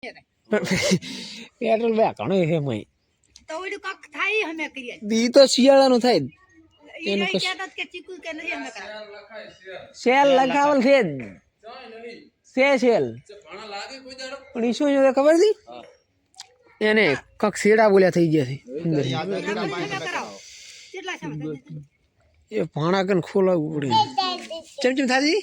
Petrol બે ઘણું છે મય તો ઓડું કક થાય અમે કરીએ દી તો શિયાળાનું થાય એનું કહેતા કે ચીકુ કે નથી અમે કરા સેલ લગાવલ છે સેલ પણ ઈ શું છે ખબર હતી એને કક શેડા બોલ્યા થઈ ગયા છે અંદર કેટલા સમય એ ભાણા કન ખોલાવવું પડે ચમચમ થાજી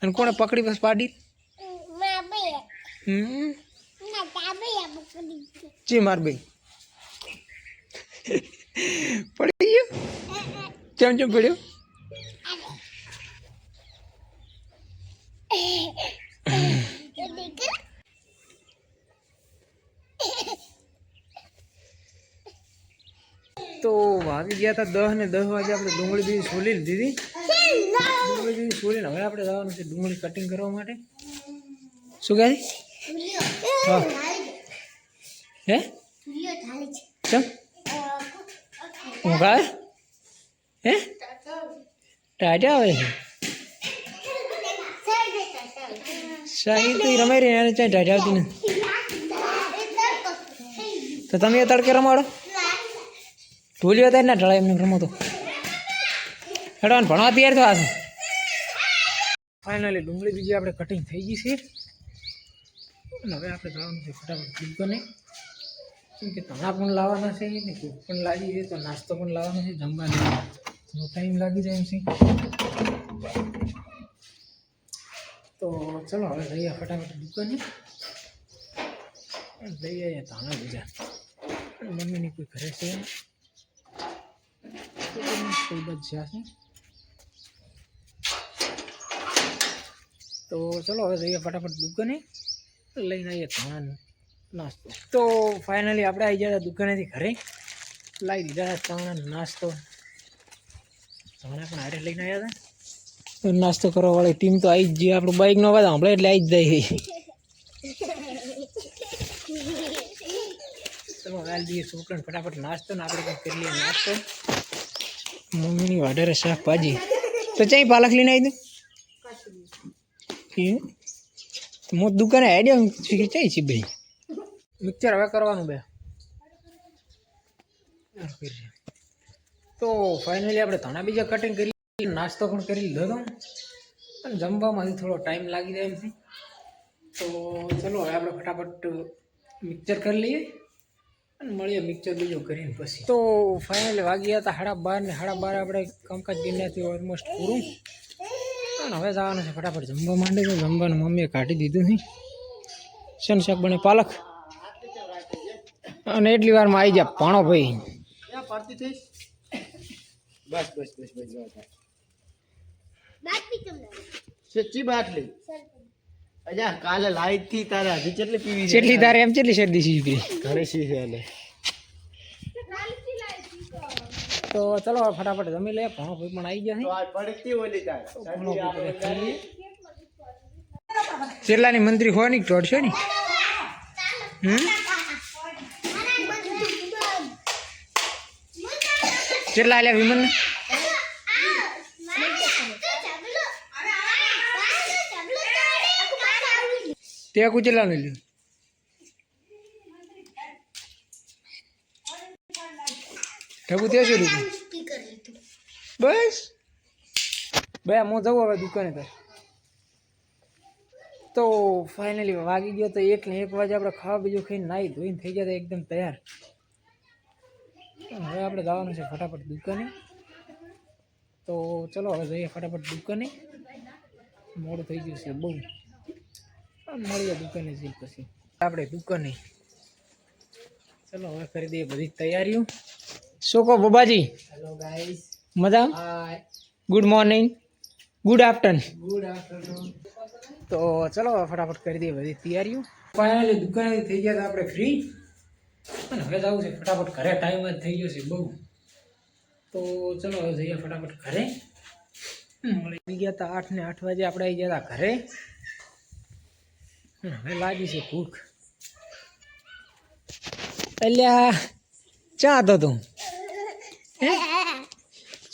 અને કોણે પકડી બસ પાડી જી માર ભાઈ પડી ગયો ચમચમ પડ્યો તો વાગી ગયા હતા 10 ને 10 વાગે આપણે ડુંગળી બી છોલી લીધી ડુંગળી બી છોલીને હવે આપણે જવાનું છે ડુંગળી કટિંગ કરવા માટે શું કહે હા હે ચમ ઊંઘાય હે ટાટા આવે છે શાહી તો રમાઈ રહી એને ચાઈ ટાટા આવતી નથી તો તમે એ તડકે રમાડો ઢોલીઓ થાય ના ઢળાય એમને રમો તો હેડવાન ભણવા તૈયાર થવા છે ફાઇનલી ડુંગળી બીજી આપણે કટિંગ થઈ ગઈ છે અને હવે આપણે જવાનું છે ફટાફટ દુકાને કેમ કે તણા પણ લાવવાના છે ને ભૂખ પણ લાગી છે તો નાસ્તો પણ લાવવાનો છે જમવાનો ટાઈમ લાગી જાય એમ છે તો ચલો હવે જઈએ ફટાફટ દુકાને જઈએ ધાણા બીજા મમ્મીની કોઈ ઘરે છે કોઈ બધ જ્યાં છે તો ચલો હવે જઈએ ફટાફટ દુકાને લઈને આવીએ ધાણાનો નાસ્તો તો ફાઇનલી આપણે આવી ગયા દુકાનેથી ઘરે લાવી દીધા ધાણાનો નાસ્તો ધાણા પણ હારે લઈને આવ્યા હતા નાસ્તો કરવા વાળી ટીમ તો આવી જ જઈએ આપણું બાઇકનો અવાજ સાંભળે એટલે આવી જ જાય ચલો હાલ દઈએ છોકરાને ફટાફટ નાસ્તો ને આપણે કંઈક કરી લઈએ નાસ્તો મમ્મીની વાઢરે શાકભાજી તો ચાઈ પાલક લઈને આવી દઉં મોત દુકાને આઈડિયા ચાઈ છે ભાઈ મિક્સર હવે કરવાનું બે તો ફાઇનલી આપણે ધાણા બીજા કટિંગ કરી નાસ્તો પણ કરી લીધો હતો અને જમવામાંથી થોડો ટાઈમ લાગી જાય એમ છે તો ચલો હવે આપણે ફટાફટ મિક્સર કરી લઈએ અને મળીએ મિક્સર બીજું કરીને પછી તો ફાઇનલી વાગ્યા હતા 12:30 ને 12:30 આપણે કામકાજ ગીરનાથી ઓલમોસ્ટ પૂરું અને હવે જવાનું છે ફટાફટ જમવા માંડે તો જમવાનું મમ્મીએ કાઢી દીધું છે શેનું શાક બને પાલક અને એટલી વારમાં આવી જાય પાણો ભાઈ બસ સચ્ચી બાટલી અજા કાલે લાઈ થી તારે હજી કેટલી પીવી કેટલી તારે એમ કેટલી શરદી છે ઘરે સી છે ને તો ચલો ફટાફટ જમી લે ભણો ભાઈ પણ આવી ગયા તો આ પડતી ઓલી તારે ચેરલાની મંત્રી હોવાની દોડશો ને ચેરલા આલ્યા વિમન તે કુચેલા ને લ્યો ઠગુ તે શું લીધું બસ બે હું જવું હવે દુકાને તાર તો ફાઇનલી વાગી ગયો તો 1 ને 1 વાગે આપણે ખાવા બીજું ખાઈને નાહી ધોઈને થઈ ગયા એકદમ તૈયાર હવે આપણે જવાનું છે ફટાફટ દુકાને તો ચલો હવે જઈએ ફટાફટ દુકાને મોડું થઈ ગયું છે બહુ મળીએ દુકાને જઈ પછી આપણે દુકાને ચલો હવે કરી દઈએ બધી તૈયારીઓ શું કહો બાબાજી હેલો ગાઈસ મજા hi good morning good afternoon તો ચલો ફટાફટ કરી દઈએ બધી તૈયારીઓ ફાઇનલી દુકાને થઈ ગયા હતા આપણે ફ્રી અને હવે જવું છે ફટાફટ ઘરે ટાઈમ જ થઈ ગયો છે બહુ તો ચલો હવે જઈએ ફટાફટ ઘરે મળી ગયા હતા 8 ને 8 વાગે આપણે આવી ગયા હતા ઘરે. હવે લાગી છે ભૂખ. અલ્યા ચા હતો તું? હે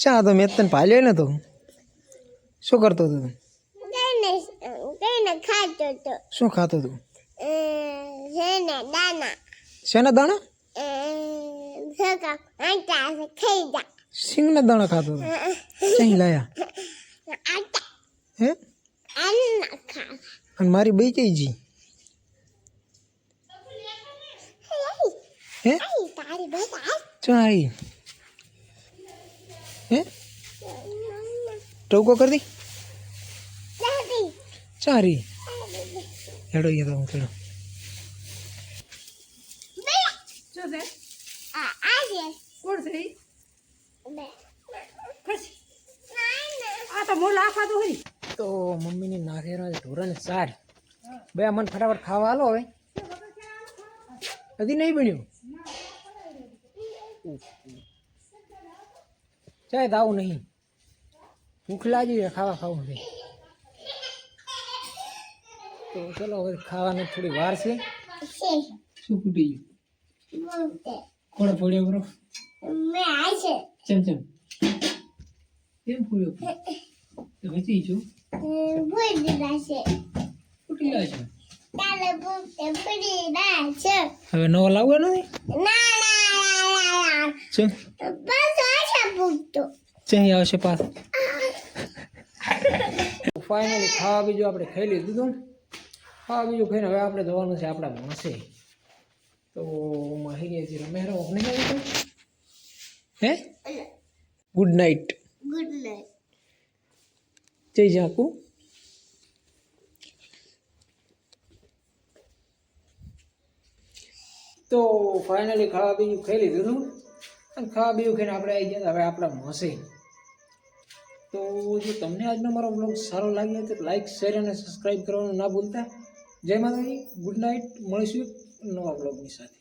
ચા હતો? મેં તને પાલ્યો ને તું શું કરતો હતો તું? શું ખાતો તું? શેના દાણા? સિંગના દાણા ખાતો હતો? ક્યાંય લાયા? હે અને મારી બે કઈ જી? હે ચાઈ હે ટોકો કરી દી ચારી હેડો ગયા હું ખેડો. શું છે કોણ છે ઈ? ખસી. આ તો મોલ આખા તો હોય. તો મમ્મીની નાખેલા ઢોરાને સાર બે મને ફટાફટ ખાવા હાલો. હવે હજી નહીં બન્યું ચાય દાવું નહીં. ભૂખ લાગી છે, ખાવા ખાવું છે. તો ચલો હવે ખાવાની થોડી વાર છે. શું ફૂટી ગયું? કોણે ફોડ્યો બરો? ચમ ચમ કેમ ફોડ્યો? તો વેચી છું ફૂટી ગયા છે. હવે નવો લાવવો નથી? ચમ ચઅહીં આવશે પાછો. ફાઇનલી ખાવા બીજું આપણે ખાઈ લીધું હતું. ખાવા બીજું ખાઈને હવે આપણે જવાનું છે આપણા ભણશે. તો માહિતી રમેરો નહીં આવી તો હે ગુડ નાઇટ. જય જાકુ. તો ફાઇનલી ખાવા બીજું ખાઈ લીધું હતું અને ખાવા બીજું ખાઈને આપણે આવી ગયા હવે આપણા ભણશે. તો જો તમને આજનો મારો બ્લોગ સારો લાગ્યો તો લાઈક શેર અને સબસ્ક્રાઈબ કરવાનું ના ભૂલતા. જય માતાજી, ગુડ નાઇટ. મળીશું નવા બ્લોગની સાથે.